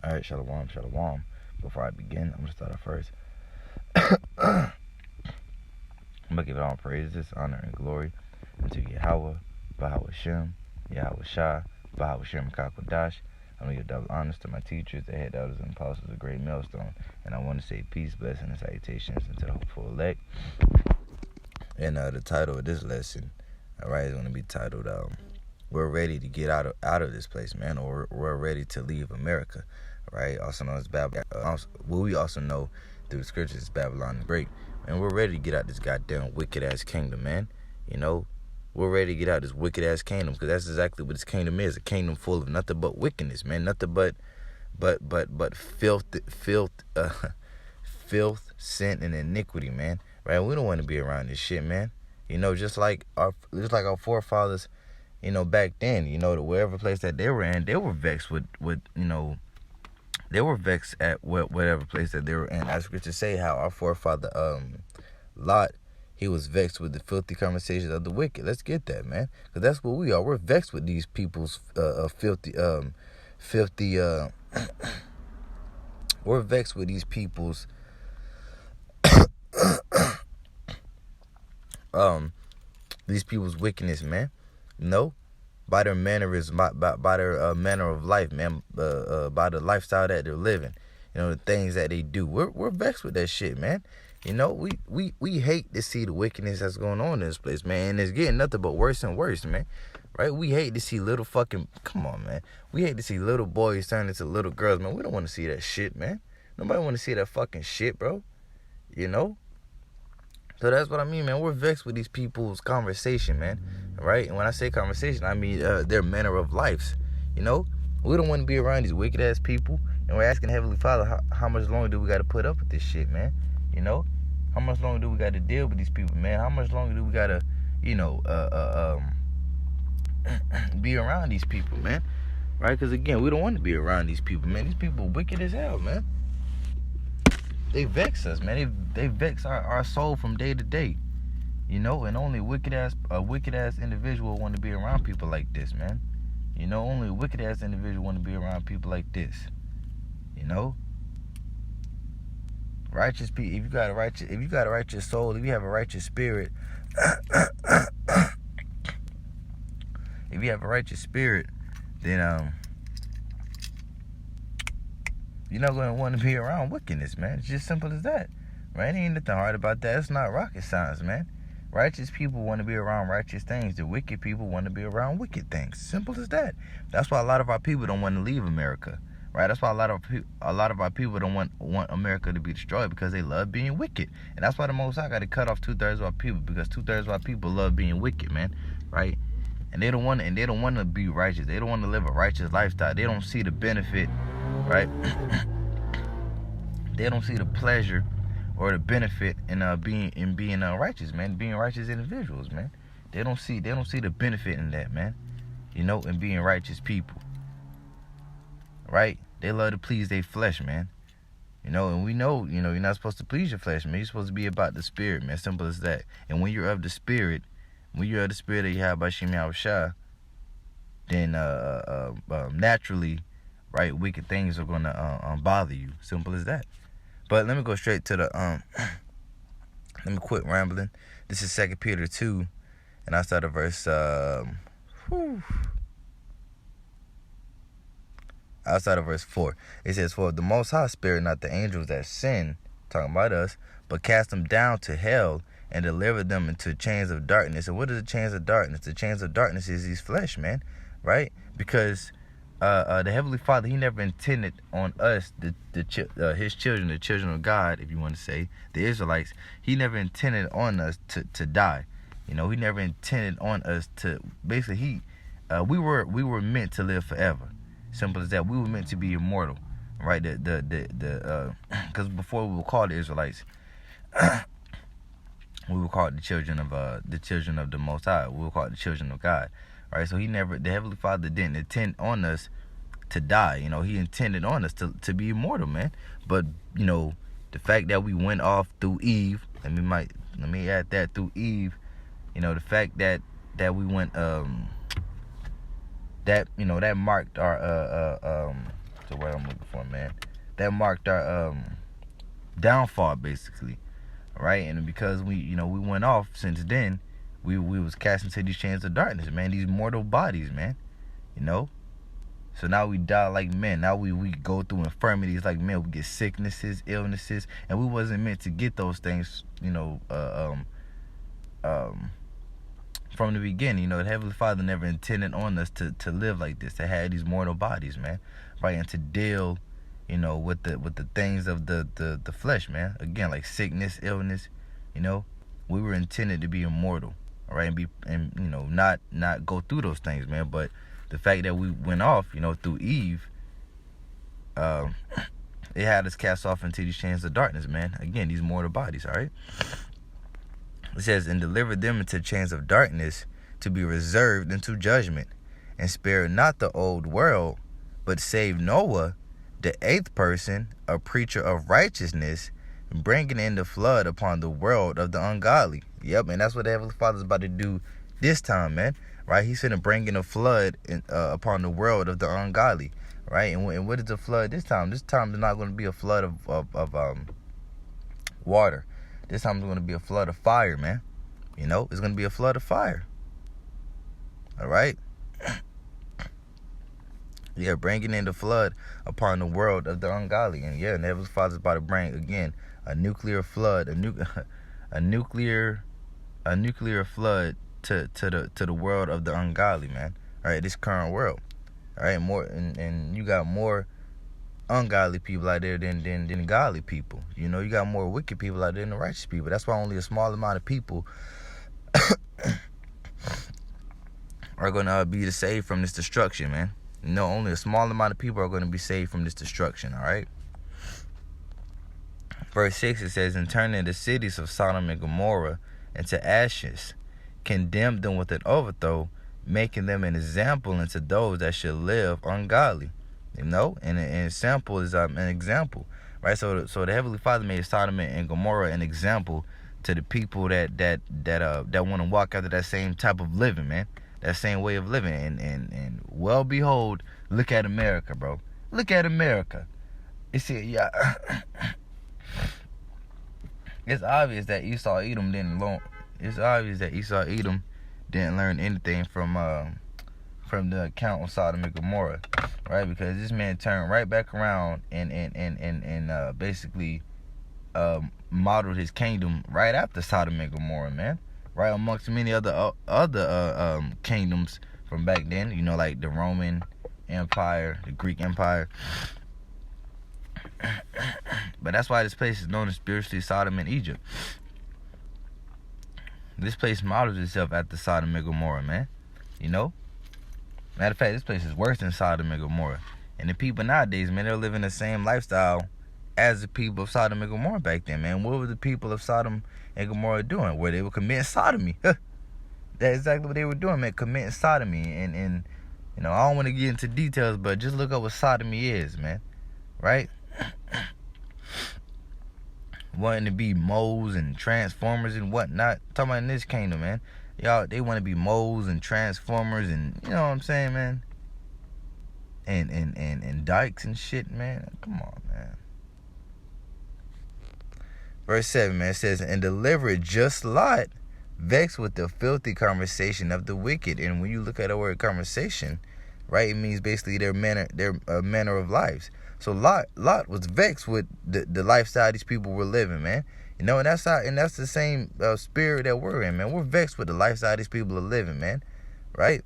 Alright, shalom, shalom. Before I begin, I'm going to start off first. I'm going to give it all praises, honor, and glory unto Yahweh, Bahawah Shem, Yahweh Shah, Bahawah Shem Kakwadash. I'm going to give double honors to my teachers, the head elders, and apostles of Great Millstone. And I want to say peace, blessings, and salutations unto the hopeful elect. And the title of this lesson, alright, is going to be titled, We're Ready to Get out of this place, man, or we're ready to leave America. Right, also known as Babylon. What we also know through the scriptures is Babylon the Great. And we're ready to get out this goddamn wicked ass kingdom, man. You know, we're ready to get out this wicked ass kingdom, because that's exactly what this kingdom is—a kingdom full of nothing but wickedness, man. Nothing but filth, sin, and iniquity, man. Right? We don't want to be around this shit, man. You know, just like our forefathers, you know, back then, you know, wherever place that they were in, they were vexed with you know. They were vexed at whatever place that they were in. As scriptures say, how our forefather Lot, he was vexed with the filthy conversations of the wicked. Let's get that, man, because that's what we are. We're vexed with these people's filthy. We're vexed with these people's wickedness, man. No. By their mannerism, by their manner of life, man, by the lifestyle that they're living, you know, the things that they do. We're vexed with that shit, man. You know, we hate to see the wickedness that's going on in this place, man, and it's getting nothing but worse and worse, man. Right? We hate to see come on, man. We hate to see little boys turn into little girls, man. We don't want to see that shit, man. Nobody want to see that fucking shit, bro. You know? So that's what I mean, man. We're vexed with these people's conversation, man. Right? And when I say conversation, I mean their manner of lives. You know? We don't want to be around these wicked-ass people. And we're asking Heavenly Father, how much longer do we got to put up with this shit, man? You know? How much longer do we got to deal with these people, man? How much longer do we got to, you know, be around these people, man? Right? Because, again, we don't want to be around these people, man. These people are wicked as hell, man. They vex us, man. They vex our soul from day to day. You know, and only a wicked ass individual want to be around people like this, man. You know, only a wicked ass individual want to be around people like this. You know, righteous people. If you got a righteous soul, if you have a righteous spirit, if you have a righteous spirit, then you're not going to want to be around wickedness, man. It's just simple as that, right? Ain't nothing hard about that. It's not rocket science, man. Righteous people want to be around righteous things. The wicked people want to be around wicked things. Simple as that. That's why a lot of our people don't want to leave America, right? That's why a lot of our people don't want America to be destroyed, because they love being wicked. And that's why the Most High got to cut off 2/3 of our people, because 2/3 of our people love being wicked, man, right? And they don't want to be righteous. They don't want to live a righteous lifestyle. They don't see the benefit, right? They don't see the pleasure or the benefit in being righteous, man. Being righteous individuals, man. They don't see the benefit in that, man. You know, in being righteous people, right? They love to please their flesh, man. You know, and we know, you know, you're not supposed to please your flesh, man. You're supposed to be about the spirit, man. Simple as that. And when you're of the spirit, that you have by Shem Yahushua, then naturally, right, wicked things are gonna bother you. Simple as that. But let me go straight to the let me quit rambling. This is 2 Peter 2, and I start at verse outside of verse 4. It says, "For the Most High spared not the angels that sin," talking about us, "but cast them down to hell and delivered them into chains of darkness." And what is the chains of darkness? The chains of darkness is his flesh, man, right? Because the Heavenly Father, he never intended on us, his children, the children of God, if you want to say, the Israelites, he never intended on us to die. You know, he never intended on us to, basically, we were meant to live forever. Simple as that. We were meant to be immortal, right? Because before we were called the Israelites, we were called the children of the Most High. We were called the children of God. Right, so the Heavenly Father didn't intend on us to die. You know, he intended on us to be immortal, man. But, you know, the fact that we went off through Eve, let me add that, through Eve, you know, the fact that we went that, you know, that marked our to word I'm looking for, man. That marked our downfall, basically. Right? And because we went off since then, we was cast into these chains of darkness, man. These mortal bodies, man. So now we die like men. Now we go through infirmities like men. We get sicknesses, illnesses, and we wasn't meant to get those things, from the beginning. The Heavenly Father never intended on us to live like this, to have these mortal bodies, man, right? And to deal, with the things of the flesh, man. Again, like sickness, illness, we were intended to be immortal, all right, and not go through those things, man. But the fact that we went off, through Eve, it had us cast off into these chains of darkness, man. Again, these mortal bodies, all right? It says, and delivered them into chains of darkness to be reserved unto judgment, and spared not the old world, but saved Noah, the eighth person, a preacher of righteousness, bringing in the flood upon the world of the ungodly. Yep, and that's what the Heavenly Father's about to do this time, man. Right? He's going to bring in a flood upon the world of the ungodly. Right? And what is the flood this time? This time is not going to be a flood of water. This time it's going to be a flood of fire, man. It's going to be a flood of fire. All right? Yeah, bringing in the flood upon the world of the ungodly. And yeah, the Heavenly Father's about to bring, again, a nuclear flood, a nuclear flood to the world of the ungodly, man. All right, this current world. All right, more and you got more ungodly people out there than godly people. You got more wicked people out there than the righteous people. That's why only a small amount of people are gonna be saved from this destruction, man. Only a small amount of people are going to be saved from this destruction, all right? Verse 6, it says, and turning the cities of Sodom and Gomorrah into ashes, condemned them with an overthrow, making them an example unto those that should live ungodly. And an example is an example, right? So the Heavenly Father made Sodom and Gomorrah an example to the people that want to walk after that same type of living, man. That same way of living. And well, behold, look at America, bro. Look at America. It's obvious that Esau Edom didn't learn. It's obvious that Esau Edom didn't learn anything from the account of Sodom and Gomorrah, right? Because this man turned right back around and basically modeled his kingdom right after Sodom and Gomorrah, man. Right, amongst many other kingdoms from back then, like the Roman Empire, the Greek Empire. But that's why this place is known as spiritually Sodom and Egypt. This place models itself after Sodom and Gomorrah, man. Matter of fact, this place is worse than Sodom and Gomorrah. And the people nowadays, man, they're living the same lifestyle as the people of Sodom and Gomorrah back then, man. What were the people of Sodom and Gomorrah doing? Where they were committing sodomy. That's exactly what they were doing, man, committing sodomy. And I don't want to get into details, but just look up what sodomy is, man. Right? Wanting to be moles and transformers and whatnot. Talking about in this kingdom, man. Y'all, they want to be moles and transformers and, you know what I'm saying, man? And dykes and shit, man. Come on, man. Verse 7, man, says, and delivered just Lot, vexed with the filthy conversation of the wicked. And when you look at the word conversation, right, it means basically their manner of lives. So Lot was vexed with the lifestyle these people were living, man. And that's the same spirit that we're in, man. We're vexed with the lifestyle these people are living, man. Right?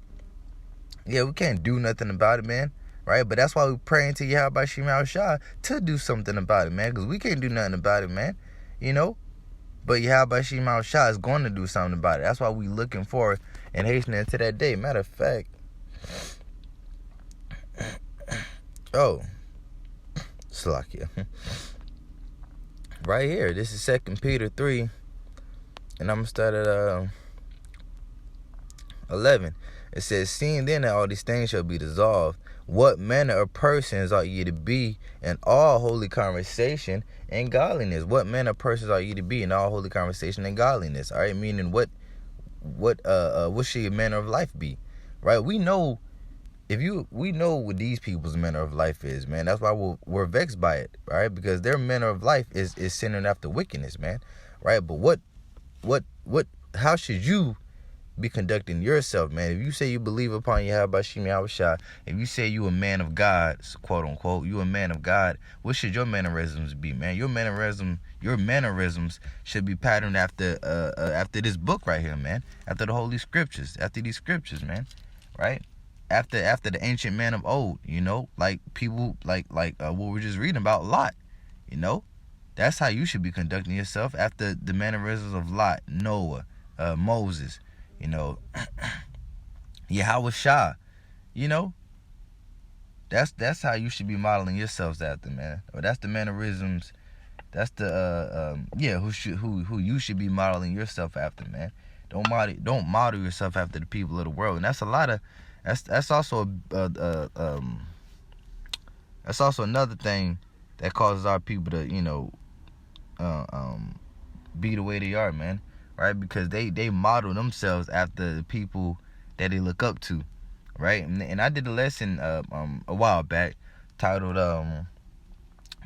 Yeah, we can't do nothing about it, man. Right? But that's why we praying to Yahweh Shema Shah to do something about it, man. Because we can't do nothing about it, man. But Yahweh Shema Shah is going to do something about it. That's why we looking for and hastening to that day. Matter of fact, Slakia. Right here, this is 2 Peter 3, and I'm going to start at 11. It says, seeing then that all these things shall be dissolved, what manner of persons ought ye to be in all holy conversation and godliness? What manner of persons ought ye to be in all holy conversation and godliness? All right, meaning what should your manner of life be? Right? We know we know what these people's manner of life is, man. That's why we're vexed by it, right? Because their manner of life is sinning after wickedness, man, right? But how should you be conducting yourself, man? If you say you believe upon Yahweh Shem Yahushua, if you say you a man of God, quote unquote, you a man of God, what should your mannerisms be, man? Your mannerisms should be patterned after this book right here, man. After the holy scriptures, after these scriptures, man, right? After the ancient man of old, like people like what we're just reading about Lot, that's how you should be conducting yourself, after the mannerisms of Lot, Noah, Moses, Yahweh Shah, that's how you should be modeling yourselves after, man. Or that's the mannerisms. That's the who you should be modeling yourself after, man. Don't model yourself after the people of the world, and that's a lot of that's also that's also another thing that causes our people to be the way they are, man. Right? Because they model themselves after the people that they look up to, right? And I did a lesson a while back titled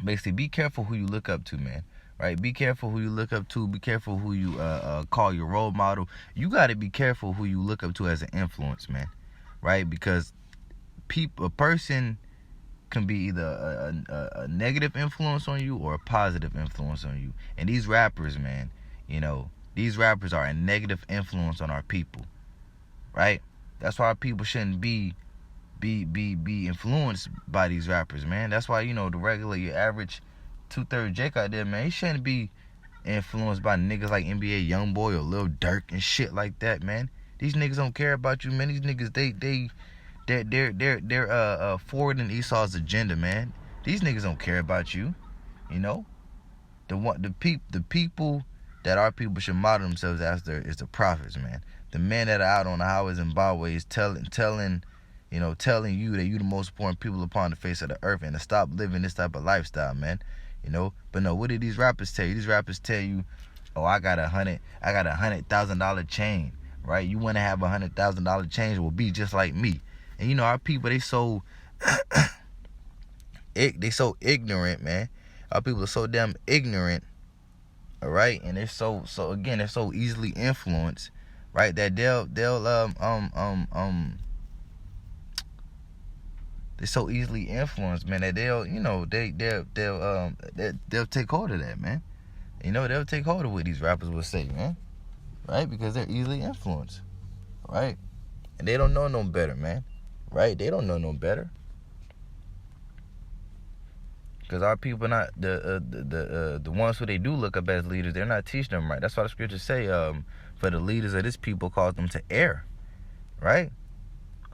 basically, be careful who you look up to, man. Right? Be careful who you look up to. Be careful who you call your role model. You got to be careful who you look up to as an influence, man. Right? Because a person can be either a negative influence on you or a positive influence on you. And these rappers, man, these rappers are a negative influence on our people, right? That's why our people shouldn't be influenced by these rappers, man. That's why, your average 2/3 Jake out there, man, he shouldn't be influenced by niggas like NBA Youngboy or Lil Durk and shit like that, man. These niggas don't care about you, man. These niggas, they're forwarding Esau's agenda, man. These niggas don't care about you, The people that our people should model themselves after is the prophets, man. The men that are out on the highways and byways telling you that you the most important people upon the face of the earth, and to stop living this type of lifestyle, man. But no, what did these rappers tell you? These rappers tell you, oh, I got a $100,000 chain, right? You want to have $100,000 chain? Will be just like me. And our people, they so ignorant, man. Our people are so damn ignorant. All right, and they're so easily influenced, right? That they're so easily influenced, man. That they'll take hold of that, man. They'll take hold of what these rappers will say, man. Right? Because they're easily influenced, right? And they don't know no better, man. Right? They don't know no better. Because our people not the ones who they do look up as leaders, they're not teaching them right. That's why the scriptures say, for the leaders of this people cause them to err. Right?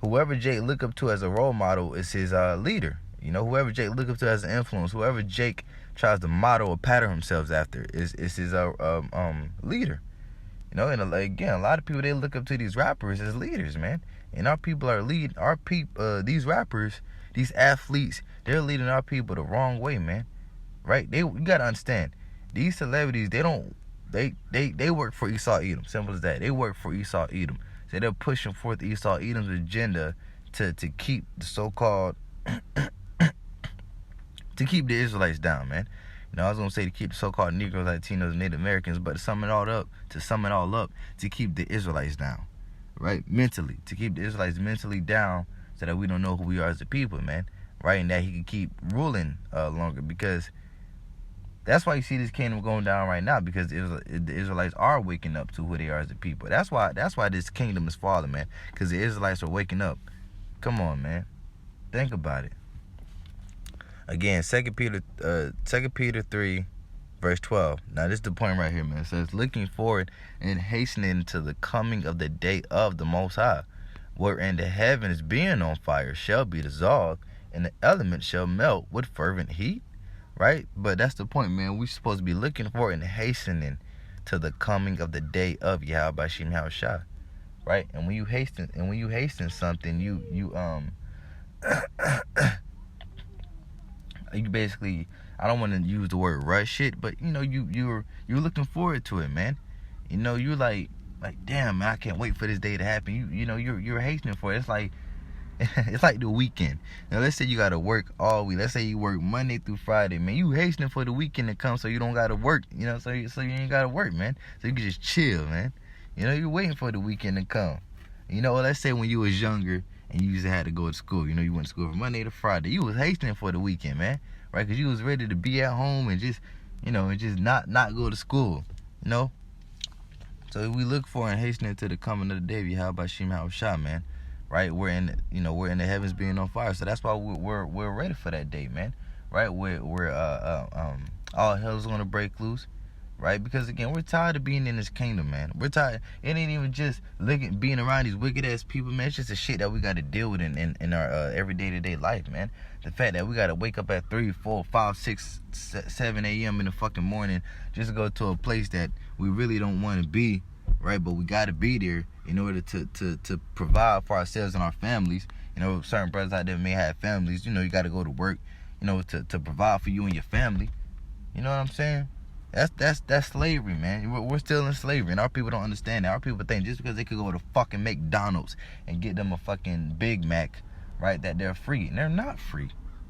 Whoever Jake look up to as a role model is his leader. Whoever Jake look up to as an influence, whoever Jake tries to model or pattern himself after is his leader. And again, a lot of people, they look up to these rappers as leaders, man. And our people are these rappers, these athletes, they're leading our people the wrong way, man. Right? You gotta understand, these celebrities, they work for Esau Edom. Simple as that. They work for Esau Edom. So they're pushing forth Esau Edom's agenda to keep the so-called to keep the Israelites down, man. I was gonna say to keep the so-called Negroes, Latinos, and Native Americans, but to sum it all up, to keep the Israelites down, right? Mentally, to keep the Israelites mentally down, so that we don't know who we are as a people, man, right? And that he can keep ruling longer, because that's why you see this kingdom going down right now, because the Israelites are waking up to who they are as a people. That's why this kingdom is falling, man, because the Israelites are waking up. Come on, man, think about it. Again, 2 Peter 3, verse 12. Now, this is the point right here, man. It says, looking forward and hastening to the coming of the day of the Most High, wherein the heavens being on fire shall be dissolved, and the elements shall melt with fervent heat. Right? But that's the point, man. We're supposed to be looking for and hastening to the coming of the day of Yahweh Shem Yahushua. Right? And when you hasten something, you you basically, I don't want to use the word rush it, but you're looking forward to it, man. You're like damn, man, I can't wait for this day to happen. You're hastening for it. It's like the weekend. Now let's say you gotta work all week. Let's say you work Monday through Friday, man. You hastening for the weekend to come so you don't gotta work. So you ain't gotta work, man. So you can just chill, man. You're waiting for the weekend to come. Let's say when you was younger and you used to have to go to school. You went to school from Monday to Friday. You was hastening for the weekend, man, right? Because you was ready to be at home and just, not go to school, So we look for and hastening to the coming of the day. How about Shem Shah, man? Right? We're in the heavens being on fire. So that's why we're ready for that day, man. Right? We're all hell's gonna break loose. Right? Because again, we're tired of being in this kingdom, man. We're tired. It ain't even just being around these wicked ass people, man. It's just the shit that we got to deal with in our everyday to day life, man. The fact that we got to wake up at 3, 4, 5, 6, 7 a.m. in the fucking morning just to go to a place that we really don't want to be, right? But we got to be there in order to provide for ourselves and our families. Certain brothers out there may have families. You got to go to work, to provide for you and your family. You know what I'm saying? That's slavery, man. We're still in slavery, and our people don't understand that. Our people think just because they could go to fucking McDonald's and get them a fucking Big Mac, right, that they're free. And they're not free.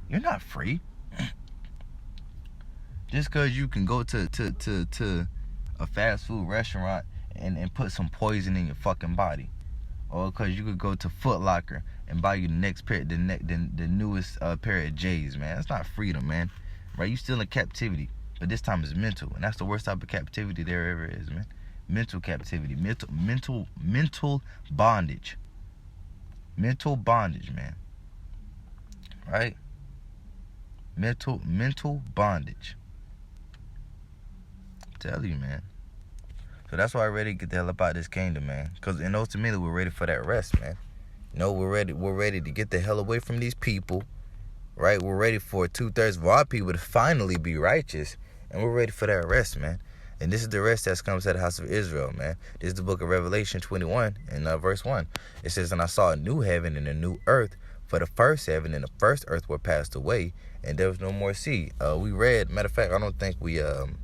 You're not free. Just because you can go to a fast food restaurant and put some poison in your fucking body, or because you could go to Foot Locker and buy you the next pair, the newest pair of J's, man. That's not freedom, man. Right? You still in captivity. But this time it's mental, and that's the worst type of captivity there ever is, man. Mental captivity, mental bondage, man. Right? Mental bondage. Tell you, man. So that's why I'm ready to get the hell up out of this kingdom, man. Because ultimately we're ready for that rest, man. We're ready to get the hell away from these people, right? We're ready for 2/3 of our people to finally be righteous. And we're ready for that rest, man. And this is the rest that comes at the house of Israel, man. This is the book of Revelation 21 and verse 1. It says, "And I saw a new heaven and a new earth, for the first heaven and the first earth were passed away, and there was no more sea." We read, matter of fact, I don't think we read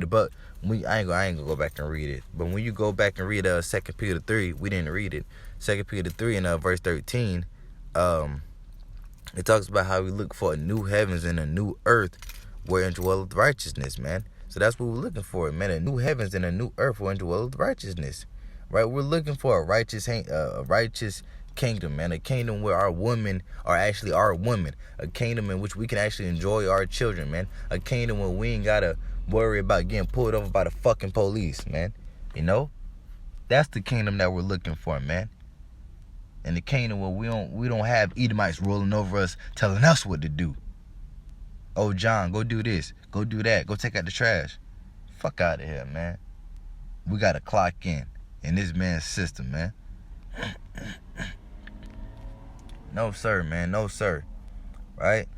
it, but I ain't gonna go back and read it. But when you go back and read 2 Peter 3, we didn't read it. 2 Peter 3 and verse 13, it talks about how we look for a new heavens and a new earth wherein dwelleth righteousness, man. So that's what we're looking for, man. A new heavens and a new earth wherein dwelleth righteousness, right? We're looking for a righteous kingdom, man. A kingdom where our women are actually our women. A kingdom in which we can actually enjoy our children, man. A kingdom where we ain't gotta worry about getting pulled over by the fucking police, man. That's the kingdom that we're looking for, man. And the kingdom where we don't have Edomites rolling over us telling us what to do. Oh, John, go do this. Go do that. Go take out the trash. Fuck out of here, man. We got to clock in this man's system, man. No, sir, man. No, sir. Right?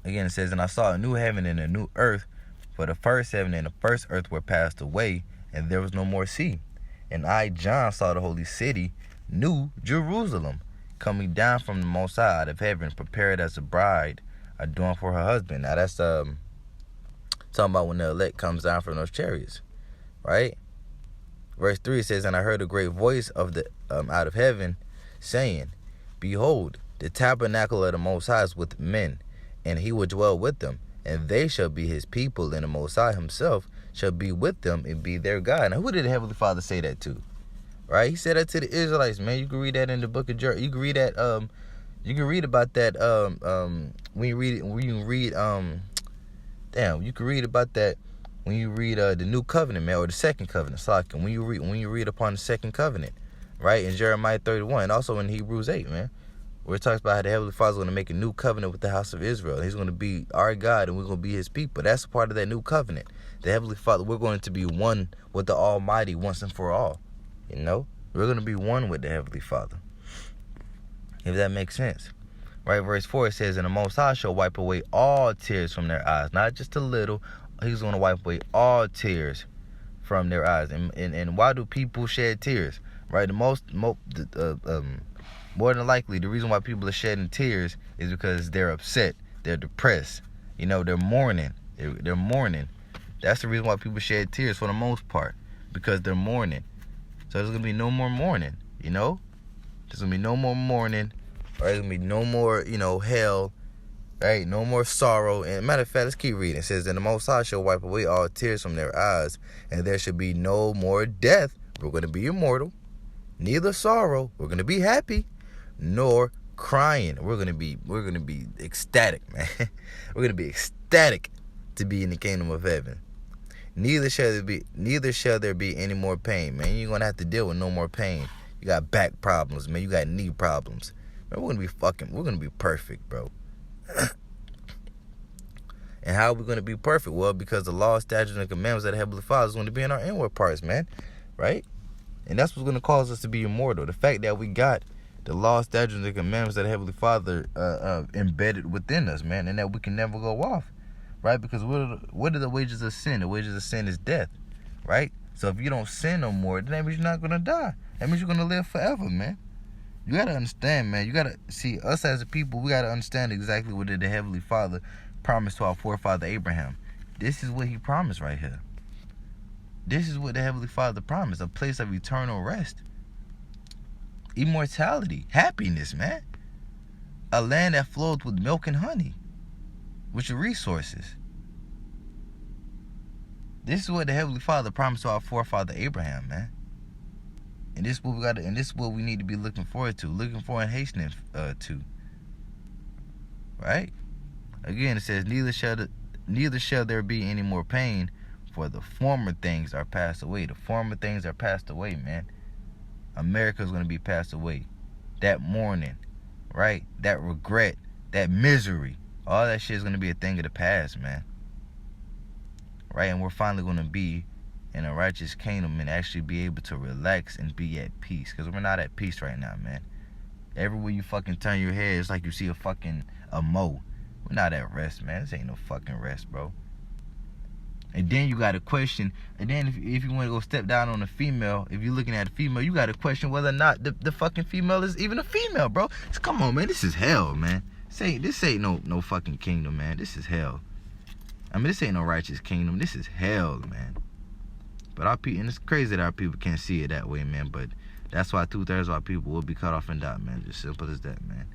Again, it says, "And I saw a new heaven and a new earth, for the first heaven and the first earth were passed away, and there was no more sea. And I, John, saw the holy city, New Jerusalem, coming down from the Most High out of heaven, prepared as a bride adorned for her husband." Now that's talking about when the elect comes down from those chariots, right? Verse 3 says, "And I heard a great voice of the out of heaven, saying, Behold, the tabernacle of the Most High is with men, and he will dwell with them, and they shall be his people, and the Most High himself shall be with them and be their God." Now, who did the Heavenly Father say that to? Right? He said that to the Israelites, man. You can read that in the book of Jeremiah. You can read that, you can read about that, you can read about that when you read the new covenant, man, or the second covenant, when you read upon the second covenant, right, in Jeremiah 31, and also in Hebrews 8, man, where it talks about how the Heavenly Father is going to make a new covenant with the house of Israel. He's going to be our God, and we're going to be his people. That's a part of that new covenant. The Heavenly Father, we're going to be one with the Almighty once and for all. We're going to be one with the Heavenly Father, if that makes sense. Right, verse 4, it says, "And the Most High shall wipe away all tears from their eyes." Not just a little. He's going to wipe away all tears from their eyes. And why do people shed tears? Right, more than likely, the reason why people are shedding tears is because they're upset, they're depressed, they're mourning. They're mourning. That's the reason why people shed tears for the most part, because they're mourning. So there's going to be no more mourning, you know? There's going to be no more mourning. Or there's going to be no more, hell. Right? No more sorrow. And matter of fact, let's keep reading. It says, "Then the Most High shall wipe away all tears from their eyes, and there shall be no more death." We're going to be immortal. Neither sorrow. We're going to be happy. Nor crying. We're going to be ecstatic, man. We're going to be ecstatic to be in the kingdom of heaven. Neither shall there be any more pain, man. You're going to have to deal with no more pain. You got back problems, man. You got knee problems. Man, we're going to be perfect, bro. And how are we going to be perfect? Well, because the law, statutes, and commandments of the Heavenly Father is going to be in our inward parts, man. Right? And that's what's going to cause us to be immortal. The fact that we got the law, statutes, and commandments of the Heavenly Father embedded within us, man, and that we can never go off. Right? Because what are the wages of sin? The wages of sin is death. Right? So if you don't sin no more, then that means you're not going to die. That means you're going to live forever, man. You got to understand, man. You got to see us as a people. We got to understand exactly what did the Heavenly Father promised to our forefather Abraham. This is what he promised right here. This is what the Heavenly Father promised. A place of eternal rest. Immortality. Happiness, man. A land that flows with milk and honey. With your resources. This is what the Heavenly Father promised to our forefather Abraham, man. And this is what we got. And this is what we need to be looking forward to, looking for and hastening to. Right? Again, it says, neither shall there be any more pain, for the former things are passed away. The former things are passed away, man. America's gonna be passed away. That mourning, right? That regret, that misery, all that shit is gonna be a thing of the past, man. Right? And we're finally gonna be in a righteous kingdom and actually be able to relax and be at peace. Because we're not at peace right now, man. Everywhere you fucking turn your head, it's like you see a mo. We're not at rest, man. This ain't no fucking rest, bro. And then you got to question, and then if you want to go step down on a female, if you're looking at a female, you got to question whether or not the fucking female is even a female, bro. So come on, man. This is hell, man. This ain't no fucking kingdom, man. This is hell. I mean, this ain't no righteous kingdom. This is hell, man. But our people, and it's crazy that our people can't see it that way, man. But that's why 2/3 of our people will be cut off and die, man. Just simple as that, man.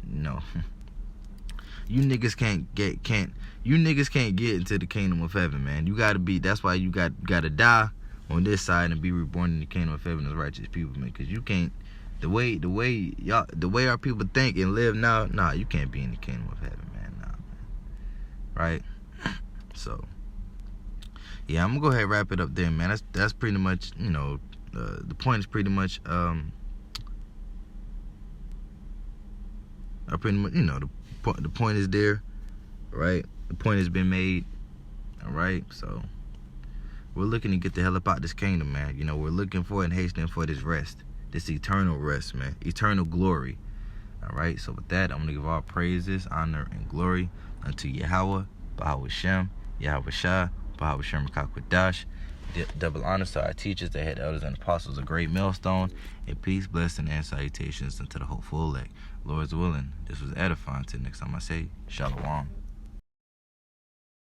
No. You niggas can't get into the kingdom of heaven, man. You gotta be. That's why you gotta die on this side and be reborn in the kingdom of heaven as righteous people, man. Because you can't. The way our people think and live now, nah, you can't be in the kingdom of heaven, man. Nah, man. Right? So. Yeah, I'm gonna go ahead and wrap it up there, man. That's pretty much, the point is pretty much, the point is there, right? The point has been made, all right? So we're looking to get the hell up out this kingdom, man. We're looking for and hastening for this rest, this eternal rest, man, eternal glory, all right? So with that, I'm gonna give all praises, honor, and glory unto Yahweh, Bahawah Shem, Yahweh Shah, Bahawah Shem Rakakwadash. Double honors to our teachers, the head elders, and apostles, a great millstone. And peace, blessing, and salutations unto the hopeful elect. Lord's willing, this was edifying. Till next time I say, Shalom.